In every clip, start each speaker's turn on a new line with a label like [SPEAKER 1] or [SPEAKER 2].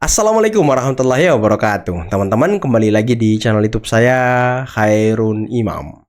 [SPEAKER 1] Assalamualaikum warahmatullahi wabarakatuh. Teman-teman, kembali lagi di channel YouTube saya, Khairun Imam.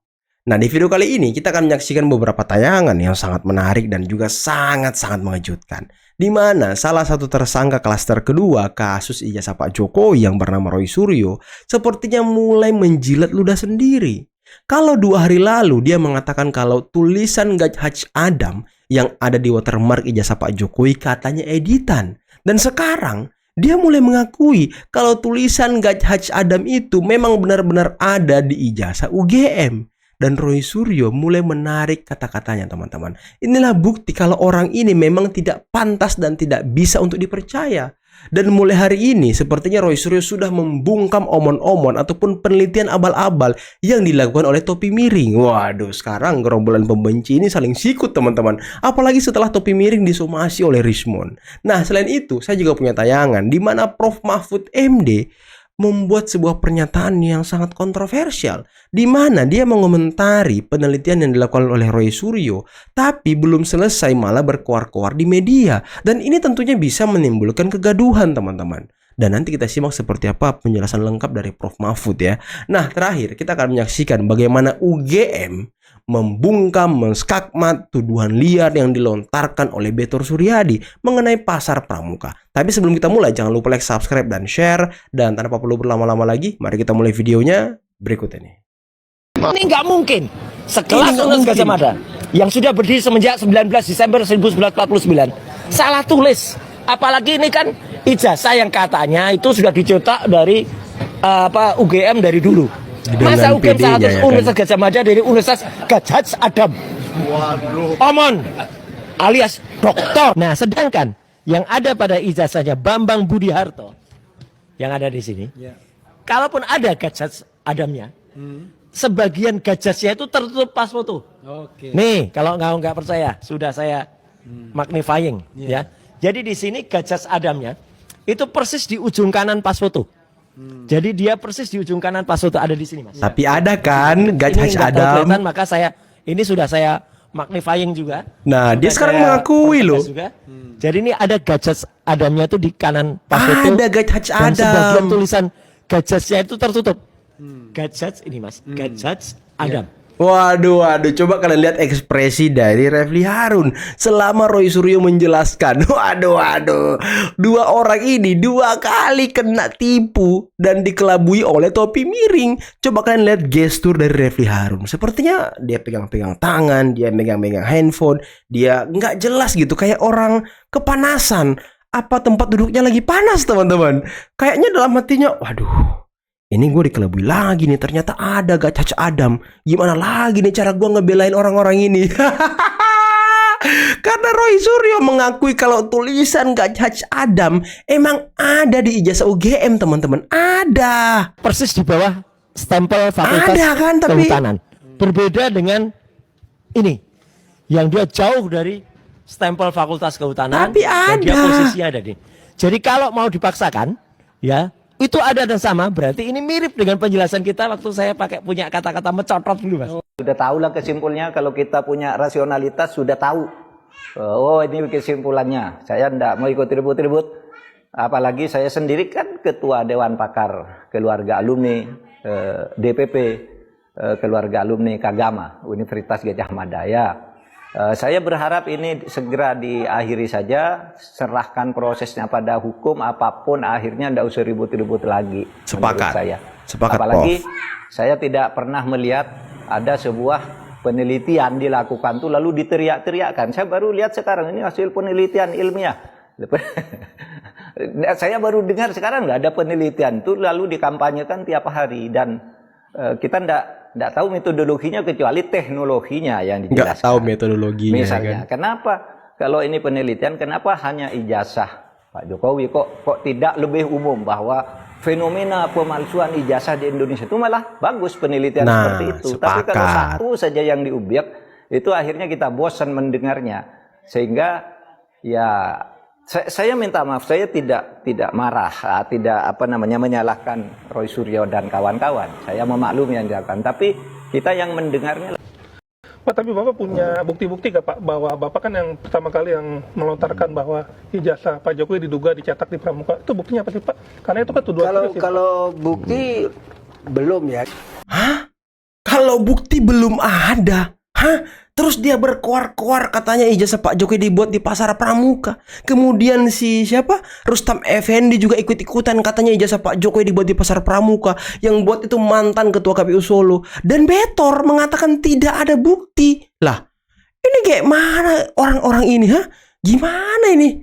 [SPEAKER 1] Nah, di video kali ini kita akan menyaksikan beberapa tayangan yang sangat menarik dan juga sangat-sangat mengejutkan. Di mana salah satu tersangka klaster kedua kasus ijazah Pak Jokowi yang bernama Roy Suryo sepertinya mulai menjilat ludah sendiri. Kalau 2 hari lalu dia mengatakan kalau tulisan Gaj Haj Adam yang ada di watermark ijazah Pak Jokowi katanya editan. Dan sekarang dia mulai mengakui kalau tulisan Gaj Haj Adam itu memang benar-benar ada di ijazah UGM. Dan Roy Suryo mulai menarik kata-katanya, teman-teman. Inilah bukti kalau orang ini memang tidak pantas dan tidak bisa untuk dipercaya. Dan mulai hari ini sepertinya Roy Suryo sudah membungkam omon-omon ataupun penelitian abal-abal yang dilakukan oleh Topi Miring. Waduh, sekarang gerombolan pembenci ini saling sikut, teman-teman. Apalagi setelah Topi Miring disomasi oleh Rismon. Nah, selain itu saya juga punya tayangan di mana Prof Mahfud MD membuat sebuah pernyataan yang sangat kontroversial, di mana dia mengomentari penelitian yang dilakukan oleh Roy Suryo, tapi belum selesai malah berkoar-koar di media. Dan ini tentunya bisa menimbulkan kegaduhan, teman-teman. Dan nanti kita simak seperti apa penjelasan lengkap dari Prof Mahfud ya. Nah, terakhir kita akan menyaksikan bagaimana UGM membungkam, menskakmat tuduhan liar yang dilontarkan oleh Betor Suryadi mengenai pasar pramuka. Tapi sebelum kita mulai, jangan lupa like, subscribe, dan share. Dan tanpa perlu berlama-lama lagi, mari kita mulai videonya berikut ini.
[SPEAKER 2] Ini nggak mungkin. Sekelas Universitas Gadjah Mada yang sudah berdiri semenjak 19 Desember 1949 salah tulis. Apalagi ini kan ijazah yang katanya itu sudah dicetak dari UGM dari dulu. Masa UGM salah tulis Universitas Gadjah Mada dari Universitas Gaj Haj Adam. Waduh. Omon alias doktor. Nah, sedangkan yang ada pada ijazahnya Bambang Budi Harto yang ada di sini. Kalaupun ada Gaj Haj Adamnya, sebagian gajasnya itu tertutup pas foto. Nih, kalau nggak percaya, sudah saya magnifying ya. Jadi di sini Gaj Haj Adamnya itu persis di ujung kanan pas foto. Jadi dia persis di ujung kanan pas foto ada di sini, Mas.
[SPEAKER 1] Tapi ada kan Gaj Haj Adam?
[SPEAKER 2] Maka ini sudah saya magnifying juga.
[SPEAKER 1] Nah, dia sekarang mengakui loh.
[SPEAKER 2] Jadi ini ada Gaj Haj Adamnya itu di kanan pas foto.
[SPEAKER 1] Ada Gaj Haj
[SPEAKER 2] Dan
[SPEAKER 1] Adam.
[SPEAKER 2] sebagian tulisan Gaj Hajnya itu tertutup. Gaj Haj ini, Mas. Gaj Haj Adam.
[SPEAKER 1] Waduh, coba kalian lihat ekspresi dari Refli Harun selama Roy Suryo menjelaskan. Waduh, 2 orang ini 2 kali kena tipu dan dikelabui oleh Topi Miring. Coba kalian lihat gestur dari Refli Harun. Sepertinya dia pegang-pegang tangan, dia megang-megang handphone, dia nggak jelas gitu, kayak orang kepanasan. Apa tempat duduknya lagi panas, teman-teman? Kayaknya dalam hatinya, waduh, ini gue dikelabui lagi nih, ternyata ada Gaj Haj Adam. Gimana lagi nih cara gue ngebelain orang-orang ini? Karena Roy Suryo mengakui kalau tulisan Gaj Haj Adam emang ada di ijazah UGM, teman-teman. Ada.
[SPEAKER 2] Persis di bawah stempel Fakultas
[SPEAKER 1] ada kan, tapi
[SPEAKER 2] Kehutanan. Berbeda dengan ini, yang dia jauh dari stempel Fakultas Kehutanan.
[SPEAKER 1] Tapi ada.
[SPEAKER 2] Dan dia posisinya ada di. Jadi kalau mau dipaksakan, ya, itu ada dan sama, berarti ini mirip dengan penjelasan kita waktu saya punya kata-kata mencotot dulu, Mas.
[SPEAKER 3] Sudah tahulah kesimpulannya, kalau kita punya rasionalitas sudah tahu. Oh, ini kesimpulannya. Saya tidak mau ikut ribut-ribut. Apalagi saya sendiri kan ketua Dewan Pakar Keluarga Alumni DPP Keluarga Alumni Kagama Universitas Gadjah Mada. Ya. Saya berharap ini segera diakhiri saja, serahkan prosesnya pada hukum, apapun akhirnya tidak usah ribut-ribut lagi.
[SPEAKER 1] Sepakat.
[SPEAKER 3] Saya.
[SPEAKER 1] Sepakat,
[SPEAKER 3] Apalagi
[SPEAKER 1] Prof.
[SPEAKER 3] saya tidak pernah melihat ada sebuah penelitian dilakukan tuh lalu diteriak-teriakkan. Saya baru lihat sekarang ini hasil penelitian ilmiah. Saya baru dengar sekarang nggak ada penelitian itu lalu dikampanyekan tiap hari dan kita tidak tahu metodologinya kecuali teknologinya yang dijelaskan.
[SPEAKER 1] Nggak tahu metodologinya.
[SPEAKER 3] Misalnya,
[SPEAKER 1] kan?
[SPEAKER 3] kenapa kalau ini penelitian, kenapa hanya ijazah Pak Jokowi? Kok tidak lebih umum bahwa fenomena pemalsuan ijazah di Indonesia itu malah bagus penelitian seperti itu.
[SPEAKER 1] Sepakat.
[SPEAKER 3] Tapi kalau satu saja yang diubiak, itu akhirnya kita bosan mendengarnya. Sehingga ya saya minta maaf, saya tidak marah, tidak menyalahkan Roy Suryo dan kawan-kawan. Saya memaklumi yang dilakukan, tapi kita yang mendengarnya.
[SPEAKER 4] Pak, tapi Bapak punya bukti-bukti nggak Pak bahwa Bapak kan yang pertama kali yang melontarkan bahwa ijazah Pak Jokowi diduga dicetak di Pramuka. Itu buktinya apa sih Pak? Karena itu kan tuduhan serius, Pak.
[SPEAKER 5] Kalau bukti belum ya.
[SPEAKER 1] Hah? Kalau bukti belum ada. Hah? Terus dia berkoar-koar katanya ijazah Pak Jokowi dibuat di Pasar Pramuka. Kemudian si siapa? Rustam Effendi juga ikut-ikutan katanya ijazah Pak Jokowi dibuat di Pasar Pramuka. Yang buat itu mantan ketua KPU Solo. Dan Betor mengatakan tidak ada bukti. Lah, ini kayak mana orang-orang ini, ha? Gimana ini?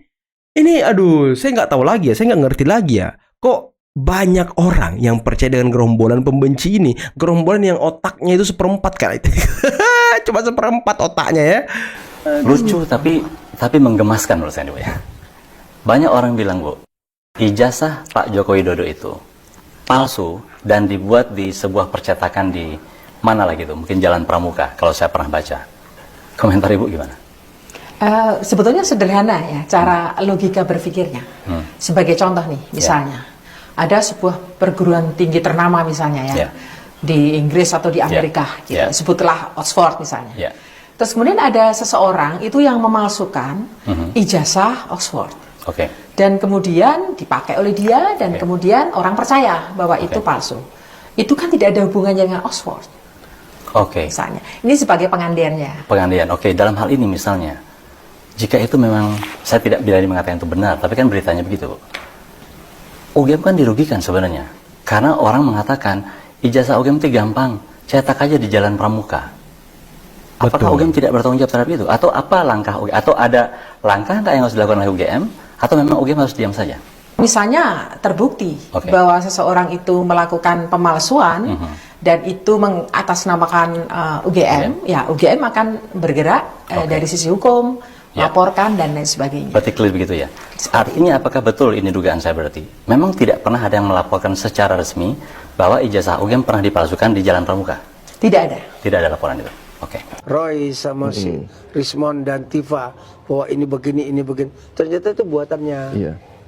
[SPEAKER 1] Ini aduh, saya nggak tahu lagi ya, saya nggak ngerti lagi ya. Kok banyak orang yang percaya dengan gerombolan pembenci ini, gerombolan yang otaknya itu seperempat kan itu. Cuma seperempat otaknya ya.
[SPEAKER 6] Lucu tapi menggemaskan menurut saya, Bu ya. Banyak orang bilang, Bu, ijazah Pak Joko Widodo itu palsu dan dibuat di sebuah percetakan di mana lagi tuh? Mungkin Jalan Pramuka kalau saya pernah baca. Komentar Ibu gimana?
[SPEAKER 7] Sebetulnya sederhana ya cara logika berpikirnya. Sebagai contoh nih, misalnya ada sebuah perguruan tinggi ternama misalnya ya di Inggris atau di Amerika, gitu. Sebutlah Oxford misalnya. Terus kemudian ada seseorang itu yang memalsukan ijazah Oxford. Dan kemudian dipakai oleh dia dan kemudian orang percaya bahwa itu palsu. Itu kan tidak ada hubungannya dengan Oxford. Misalnya, ini sebagai pengandiannya.
[SPEAKER 6] Pengandian. Dalam hal ini misalnya, jika itu memang saya tidak berani mengatakan itu benar, tapi kan beritanya begitu, Bu. UGM kan dirugikan sebenarnya karena orang mengatakan ijazah UGM itu gampang, cetak aja di Jalan Pramuka. Apakah UGM tidak bertanggung jawab terhadap itu? Atau apa langkah UGM? Atau ada langkah yang harus dilakukan oleh UGM? Atau memang UGM harus diam saja?
[SPEAKER 7] Misalnya terbukti bahwa seseorang itu melakukan pemalsuan dan itu mengatasnamakan UGM, ya UGM akan bergerak dari sisi hukum, laporkan dan lain sebagainya.
[SPEAKER 6] Berarti clear begitu ya. Artinya apakah betul ini dugaan saya berarti? Memang tidak pernah ada yang melaporkan secara resmi bahwa ijazah UGM pernah dipalsukan di Jalan Pramuka?
[SPEAKER 7] Tidak ada.
[SPEAKER 6] Tidak ada laporan itu.
[SPEAKER 5] Roy sama si Rismon dan Tifa bahwa ini begini. Ternyata itu buatannya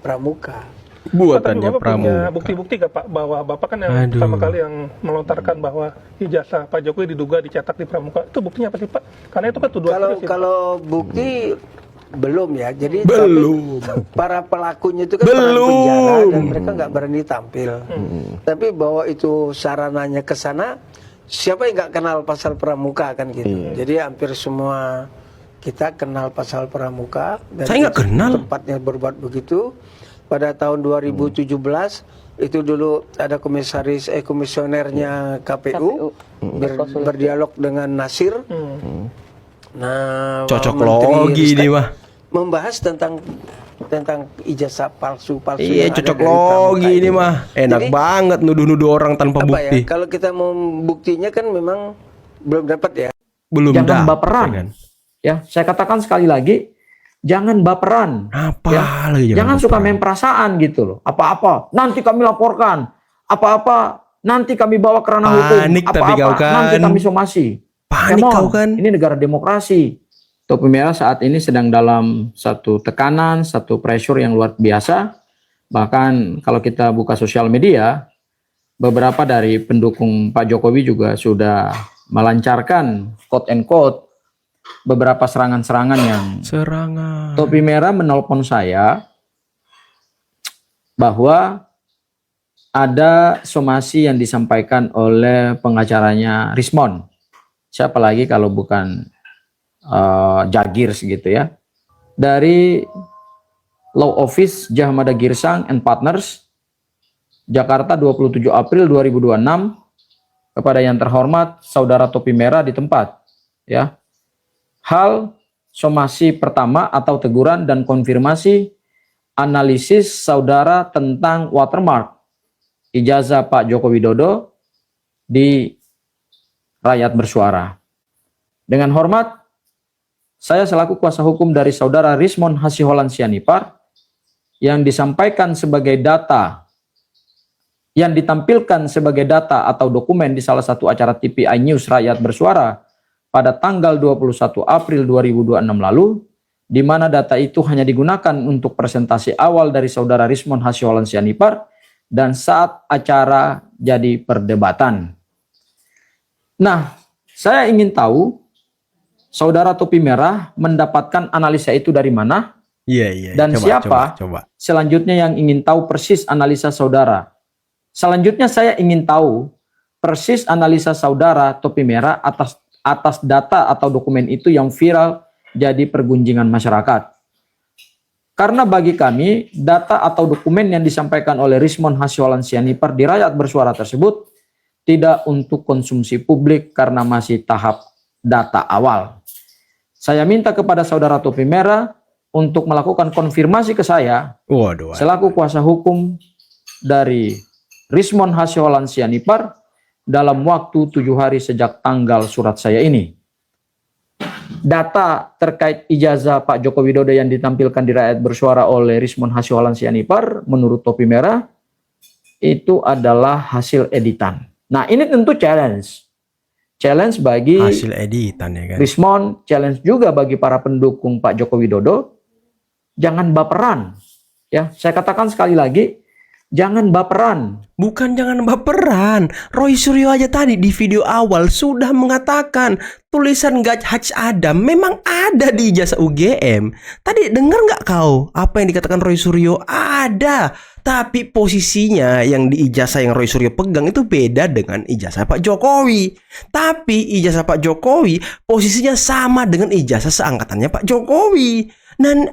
[SPEAKER 5] Pramuka.
[SPEAKER 1] Buatannya
[SPEAKER 4] Bapak punya
[SPEAKER 1] Pramuka.
[SPEAKER 4] bukti-bukti nggak Pak bahwa Bapak kan yang pertama kali yang melontarkan bahwa ijazah Pak Jokowi diduga dicetak di Pramuka. Itu buktinya apa sih Pak? Karena itu kan tuduhan serius, Pak.
[SPEAKER 5] Kalau bukti belum ya. Jadi
[SPEAKER 1] Belum.
[SPEAKER 5] tapi para pelakunya itu kan pernah penjara dan mereka nggak berani tampil. Tapi bahwa itu sarananya ke sana, siapa yang nggak kenal pasal Pramuka kan gitu. Jadi hampir semua kita kenal pasal Pramuka. Dan
[SPEAKER 1] Saya nggak kenal.
[SPEAKER 5] Tempatnya berbuat begitu. Pada tahun 2017 itu dulu ada komisionernya KPU berdialog dengan Nasir. Nah,
[SPEAKER 1] Cocok
[SPEAKER 5] Menteri
[SPEAKER 1] logi ini
[SPEAKER 5] Ristek
[SPEAKER 1] mah.
[SPEAKER 5] membahas tentang ijazah palsu
[SPEAKER 1] Iya,
[SPEAKER 5] yang ada
[SPEAKER 1] cocok
[SPEAKER 5] dari Pramuka
[SPEAKER 1] logi ini mah. Enak
[SPEAKER 5] Jadi,
[SPEAKER 1] banget nuduh-nuduh orang tanpa
[SPEAKER 5] apa
[SPEAKER 1] bukti.
[SPEAKER 5] ya, kalau kita mau buktinya kan memang belum dapat ya.
[SPEAKER 1] Belum
[SPEAKER 8] Jangan
[SPEAKER 1] dapet,
[SPEAKER 8] baperan.
[SPEAKER 1] ya kan?
[SPEAKER 8] Ya, saya katakan sekali lagi, jangan baperan.
[SPEAKER 1] Apa
[SPEAKER 8] Ya.
[SPEAKER 1] lagi
[SPEAKER 8] Jangan suka
[SPEAKER 1] baperan?
[SPEAKER 8] main perasaan gitu loh. Apa-apa nanti kami laporkan. Apa-apa nanti kami bawa ke ranah hukum.
[SPEAKER 1] Panik tapi kau
[SPEAKER 8] Apa-apa
[SPEAKER 1] kan.
[SPEAKER 8] nanti kami somasi.
[SPEAKER 1] Panik
[SPEAKER 8] Come on,
[SPEAKER 1] kau kan.
[SPEAKER 8] Ini negara demokrasi. Topi Merah saat ini sedang dalam satu tekanan, satu pressure yang luar biasa. Bahkan kalau kita buka sosial media, beberapa dari pendukung Pak Jokowi juga sudah melancarkan quote and quote beberapa serangan-serangan yang
[SPEAKER 1] Serangan.
[SPEAKER 8] Topi Merah menelpon saya bahwa ada somasi yang disampaikan oleh pengacaranya Rismon. Siapa lagi kalau bukan Jagirs gitu ya. Dari Law Office Jahmada Girsang and Partners, Jakarta 27 April 2026, kepada yang terhormat Saudara Topi Merah di tempat. Ya. Hal somasi pertama atau teguran dan konfirmasi analisis saudara tentang watermark ijazah Pak Joko Widodo di Rakyat Bersuara. Dengan hormat, saya selaku kuasa hukum dari saudara Rismon Hasiholan Sianipar yang disampaikan sebagai data, yang ditampilkan sebagai data atau dokumen di salah satu acara TV iNews Rakyat Bersuara pada tanggal 21 April 2026 lalu, di mana data itu hanya digunakan untuk presentasi awal dari saudara Rismon Hasiholan Sianipar dan saat acara jadi perdebatan. Nah, saya ingin tahu saudara topi merah mendapatkan analisa itu dari mana?
[SPEAKER 1] Iya.
[SPEAKER 8] Dan siapa selanjutnya yang ingin tahu persis analisa saudara? Selanjutnya saya ingin tahu persis analisa saudara topi merah atas data atau dokumen itu yang viral jadi pergunjingan masyarakat. Karena bagi kami, data atau dokumen yang disampaikan oleh Rismon Hasyolan Sianipar di Rakyat Bersuara tersebut tidak untuk konsumsi publik karena masih tahap data awal. Saya minta kepada saudara topi merah untuk melakukan konfirmasi ke saya selaku kuasa hukum dari Rismon Hasyolan Sianipar dalam waktu 7 hari sejak tanggal surat saya ini. Data terkait ijazah Pak Joko Widodo yang ditampilkan di Rakyat Bersuara oleh Rismon Hasyolan Sianipar menurut topi merah itu adalah hasil editan. Nah, ini tentu challenge bagi
[SPEAKER 1] hasil editan ya kan.
[SPEAKER 8] Rismon, challenge juga bagi para pendukung Pak Joko Widodo. Jangan baperan. Ya, saya katakan sekali lagi, jangan baperan.
[SPEAKER 1] Bukan jangan baperan. Roy Suryo aja tadi di video awal sudah mengatakan tulisan Gaj Haj Adam memang ada di ijazah UGM. Tadi dengar nggak kau apa yang dikatakan Roy Suryo? Ada. Tapi posisinya yang di ijazah yang Roy Suryo pegang itu beda dengan ijazah Pak Jokowi. Tapi ijazah Pak Jokowi posisinya sama dengan ijazah seangkatannya Pak Jokowi. Dan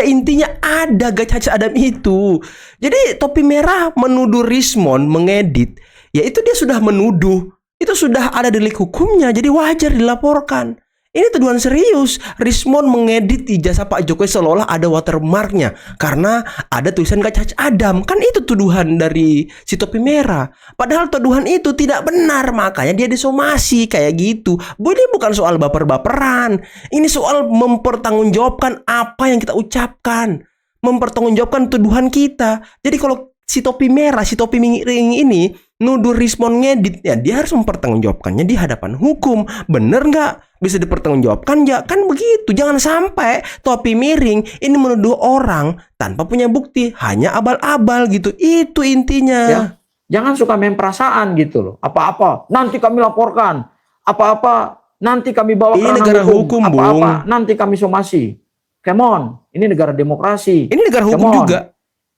[SPEAKER 1] intinya ada Gaj Haj Adam itu. Jadi topi merah menuduh Rismon mengedit, ya itu dia sudah menuduh. Itu sudah ada delik hukumnya, jadi wajar dilaporkan. Ini tuduhan serius. Rismon mengedit ijazah Pak Jokowi seolah ada watermarknya karena ada tulisan Gaj Haj Adam. Kan itu tuduhan dari si topi merah. Padahal tuduhan itu tidak benar, makanya dia disomasi kayak gitu. Ini bukan soal baper-baperan. Ini soal mempertanggungjawabkan apa yang kita ucapkan, mempertanggungjawabkan tuduhan kita. Jadi kalau si topi merah, si topi miring ini nuduh Rismon ngedit, ya dia harus mempertanggungjawabkannya di hadapan hukum. Bener nggak? Bisa dipertanggungjawabkan ya? Kan begitu. Jangan sampai topi miring ini menuduh orang tanpa punya bukti, hanya abal-abal gitu. Itu intinya.
[SPEAKER 8] Ya, jangan suka main perasaan gitu loh. Apa-apa nanti kami laporkan, apa-apa nanti kami bawa ke
[SPEAKER 1] ranah negara hukum,
[SPEAKER 8] apa-apa nanti kami somasi. Come on, ini negara demokrasi.
[SPEAKER 1] Ini negara hukum juga.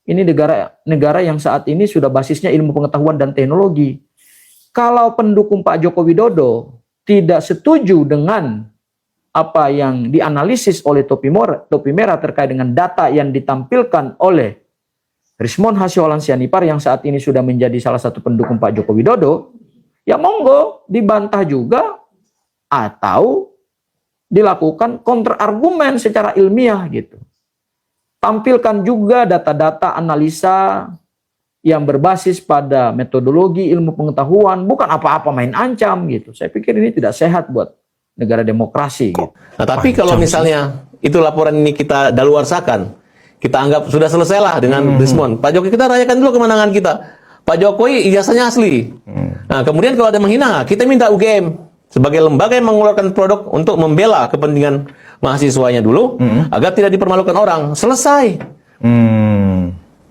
[SPEAKER 8] Ini negara yang saat ini sudah basisnya ilmu pengetahuan dan teknologi. Kalau pendukung Pak Joko Widodo tidak setuju dengan apa yang dianalisis oleh topi merah terkait dengan data yang ditampilkan oleh Rismon Hasyolan Sianipar yang saat ini sudah menjadi salah satu pendukung Pak Joko Widodo, ya monggo dibantah juga atau dilakukan kontrargumen secara ilmiah gitu. Tampilkan juga data-data analisa yang berbasis pada metodologi ilmu pengetahuan, bukan apa-apa main ancam gitu. Saya pikir ini tidak sehat buat negara demokrasi gitu.
[SPEAKER 9] Nah, tapi kalau misalnya itu laporan ini kita daluarsakan, kita anggap sudah selesai lah dengan Rismon. Pak Jokowi, kita rayakan dulu kemenangan kita. Pak Jokowi ijazahnya asli. Nah, kemudian kalau ada menghina, kita minta UGM sebagai lembaga yang mengeluarkan produk untuk membela kepentingan mahasiswanya dulu agar tidak dipermalukan orang. Selesai.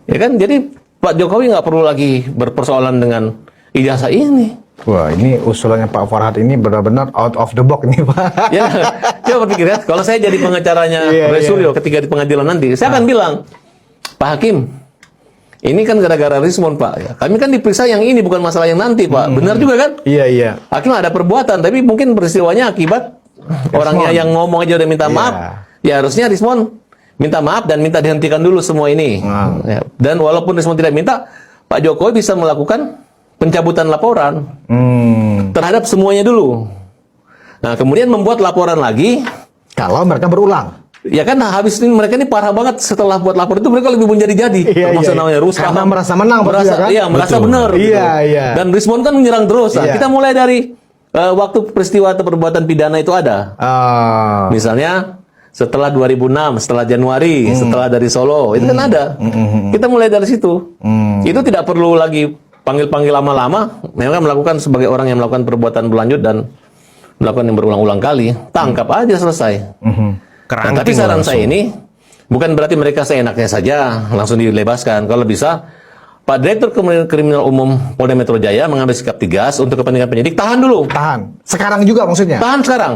[SPEAKER 9] Ya kan? Jadi Pak Jokowi nggak perlu lagi berpersoalan dengan ijazah ini.
[SPEAKER 10] Wah, ini usulannya Pak Farhad ini benar-benar out of the box nih, Pak.
[SPEAKER 9] Ya, coba pikir ya, kalau saya jadi pengacaranya Roy Suryo ketika di pengadilan nanti, saya akan bilang, Pak Hakim, ini kan gara-gara Rismon, Pak. Ya, kami kan diperiksa yang ini, bukan masalah yang nanti, Pak. Benar juga kan?
[SPEAKER 10] Iya.
[SPEAKER 9] Hakim ada perbuatan, tapi mungkin peristiwanya akibat orangnya yang ngomong aja udah minta maaf. Ya harusnya Rismon minta maaf dan minta dihentikan dulu semua ini. Ya, dan walaupun Rismon tidak minta, Pak Jokowi bisa melakukan pencabutan laporan terhadap semuanya dulu. Nah, kemudian membuat laporan lagi
[SPEAKER 10] kalau mereka berulang.
[SPEAKER 9] Ya kan, habis ini mereka ini parah banget setelah buat lapor itu mereka lebih menjadi-jadi. Termasuk namanya rusak.
[SPEAKER 10] Karena merasa menang,
[SPEAKER 9] merasa benar.
[SPEAKER 10] Iya.
[SPEAKER 9] Dan Rismon kan menyerang terus. Nah, kita mulai dari waktu peristiwa atau perbuatan pidana itu ada. Misalnya setelah 2006, setelah Januari, setelah dari Solo, itu kan ada. Kita mulai dari situ. Itu tidak perlu lagi panggil-panggil lama-lama. Mereka melakukan sebagai orang yang melakukan perbuatan berlanjut dan melakukan yang berulang-ulang kali. Tangkap aja, selesai. Nah, tapi saran saya ini bukan berarti mereka seenaknya saja langsung dibebaskan. Kalau bisa Pak Direktur Kriminal Umum Polda Metro Jaya mengambil sikap tegas untuk kepentingan penyidik. Tahan dulu.
[SPEAKER 10] Tahan. Sekarang juga maksudnya?
[SPEAKER 9] Tahan sekarang.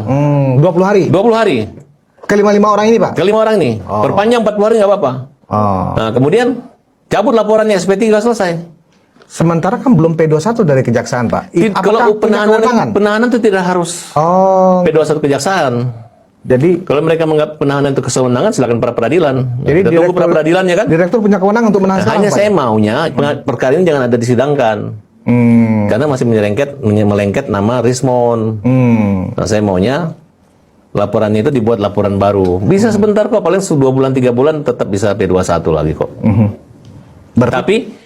[SPEAKER 10] 20 hari?
[SPEAKER 9] 20 hari.
[SPEAKER 10] Kelima-lima orang ini, Pak?
[SPEAKER 9] Kelima orang ini. Perpanjang 40 hari nggak apa-apa. Nah, kemudian cabut laporannya, SP3 selesai.
[SPEAKER 10] Sementara kan belum P21 dari kejaksaan, Pak.
[SPEAKER 9] Kalau penahanan itu tidak harus P21 kejaksaan.
[SPEAKER 10] Jadi
[SPEAKER 9] kalau mereka menganggap penahanan itu kewenangan, silakan pra peradilan.
[SPEAKER 10] Jadi
[SPEAKER 9] kita tunggu pra peradilannya kan.
[SPEAKER 10] Direktur punya kewenangan untuk menahan sekarang,
[SPEAKER 9] Hanya
[SPEAKER 10] Pak?
[SPEAKER 9] saya maunya perkara ini jangan ada disidangkan. Karena masih melengket nama Rismon. Nah, saya maunya laporan itu dibuat laporan baru. Bisa sebentar kok, paling 2 bulan 3 bulan tetap bisa P21 lagi kok. Tapi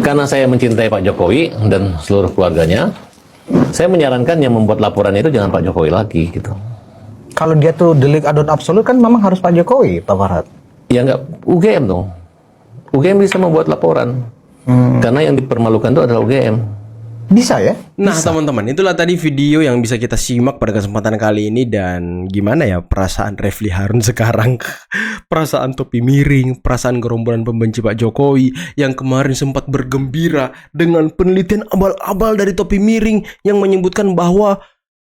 [SPEAKER 9] karena saya mencintai Pak Jokowi dan seluruh keluarganya, saya menyarankan yang membuat laporan itu jangan Pak Jokowi lagi gitu.
[SPEAKER 10] Kalau dia tuh delik adon absolut kan memang harus Pak Jokowi, Pak Farhad.
[SPEAKER 9] Ya enggak, UGM dong. UGM bisa membuat laporan. Karena yang dipermalukan itu adalah UGM.
[SPEAKER 10] Bisa ya?
[SPEAKER 1] Nah teman-teman, itulah tadi video yang bisa kita simak pada kesempatan kali ini. Dan gimana ya perasaan Refly Harun sekarang? Perasaan topi miring, perasaan gerombolan pembenci Pak Jokowi yang kemarin sempat bergembira dengan penelitian abal-abal dari topi miring yang menyebutkan bahwa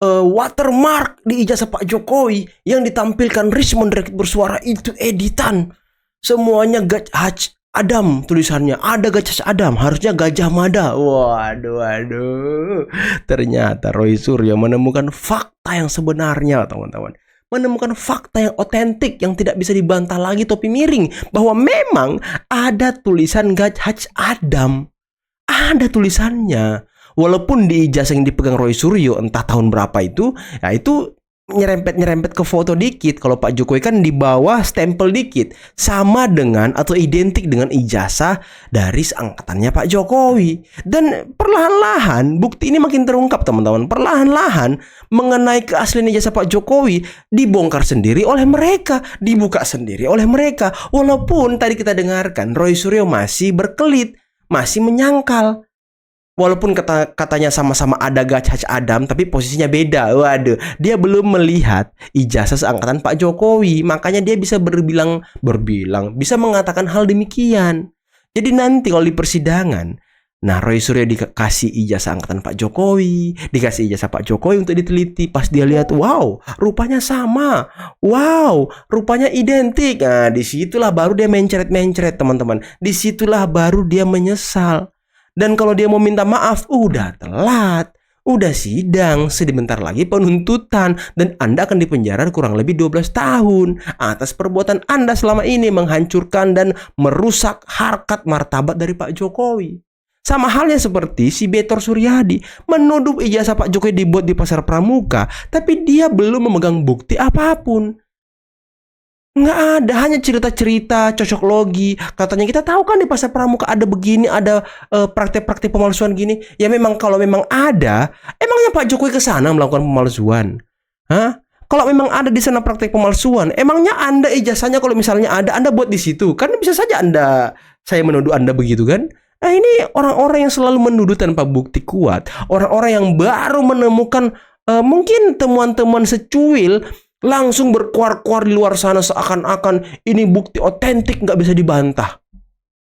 [SPEAKER 1] watermark di ijazah Pak Jokowi yang ditampilkan Rismon Direktur Bersuara itu editan. Semuanya Gajah Adam tulisannya. Ada Gajah Adam, harusnya Gajah Mada. Waduh. Ternyata Roy Suryo menemukan fakta yang sebenarnya, teman-teman. Menemukan fakta yang otentik yang tidak bisa dibantah lagi topi miring, bahwa memang ada tulisan Gajah Adam. Ada tulisannya. Walaupun di ijazah yang dipegang Roy Suryo entah tahun berapa itu, ya itu nyerempet ke foto dikit. Kalau Pak Jokowi kan di bawah stempel dikit, sama dengan atau identik dengan ijazah dari seangkatannya Pak Jokowi. Dan perlahan-lahan bukti ini makin terungkap, teman-teman. Perlahan-lahan mengenai keaslian ijazah Pak Jokowi dibongkar sendiri oleh mereka, dibuka sendiri oleh mereka. Walaupun tadi kita dengarkan Roy Suryo masih berkelit, masih menyangkal. Walaupun katanya sama-sama ada Gajah Adam, tapi posisinya beda. Waduh, dia belum melihat ijazah seangkatan Pak Jokowi. Makanya dia bisa berbilang, bisa mengatakan hal demikian. Jadi nanti kalau di persidangan, nah Roy Suryo dikasih ijazah angkatan Pak Jokowi, dikasih ijazah Pak Jokowi untuk diteliti. Pas dia lihat, wow, rupanya sama. Wow, rupanya identik. Nah, disitulah baru dia mencret-mencret, teman-teman. Disitulah baru dia menyesal. Dan kalau dia mau minta maaf, udah telat. Udah sidang, sebentar lagi penuntutan. Dan Anda akan dipenjara kurang lebih 12 tahun atas perbuatan Anda selama ini menghancurkan dan merusak harkat martabat dari Pak Jokowi. Sama halnya seperti si Betor Suryadi menuduh ijazah Pak Jokowi dibuat di Pasar Pramuka, tapi dia belum memegang bukti apapun. Nggak ada, hanya cerita-cerita, cocok logi. Katanya kita tahu kan di Pasar Pramuka ada begini, ada praktek-praktek pemalsuan gini. Ya memang kalau memang ada, emangnya Pak Jokowi ke sana melakukan pemalsuan? Hah? Kalau memang ada di sana praktek pemalsuan, emangnya Anda ijazahnya kalau misalnya ada, Anda buat di situ? Kan bisa saja saya menuduh Anda begitu kan? Nah ini orang-orang yang selalu menuduh tanpa bukti kuat. Orang-orang yang baru menemukan mungkin temuan-temuan secuil, langsung berkuar-kuar di luar sana seakan-akan ini bukti otentik, nggak bisa dibantah.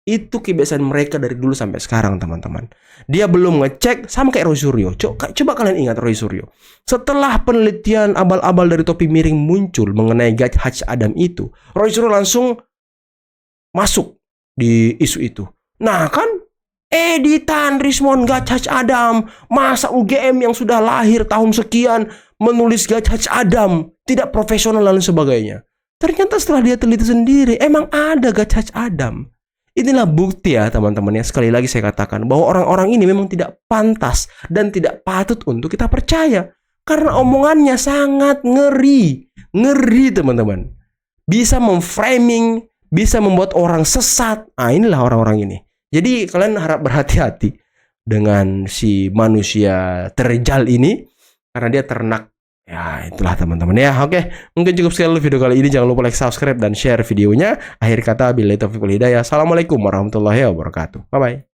[SPEAKER 1] Itu kebiasaan mereka dari dulu sampai sekarang, teman-teman. Dia belum ngecek, sama kayak Roy Suryo. Coba kalian ingat Roy Suryo. Setelah penelitian abal-abal dari topi miring muncul mengenai Gajah Adam itu, Roy Suryo langsung masuk di isu itu. Nah kan, editan Rismon Gajah Adam, masa UGM yang sudah lahir tahun sekian menulis Gajah Adam, tidak profesional dan sebagainya. Ternyata setelah dia teliti sendiri, emang ada Gajah Adam. Inilah bukti ya teman-teman ya. Sekali lagi saya katakan bahwa orang-orang ini memang tidak pantas dan tidak patut untuk kita percaya. Karena omongannya sangat ngeri. Ngeri teman-teman. Bisa memframing, bisa membuat orang sesat. Nah inilah orang-orang ini. Jadi kalian harap berhati-hati dengan si manusia terjal ini. Karena dia ternak. Ya itulah teman-teman ya. Oke, mungkin cukup sekian video kali ini. Jangan lupa like, subscribe, dan share videonya. Akhir kata, billahi taufiq wal hidayah. Assalamualaikum warahmatullahi wabarakatuh. Bye-bye.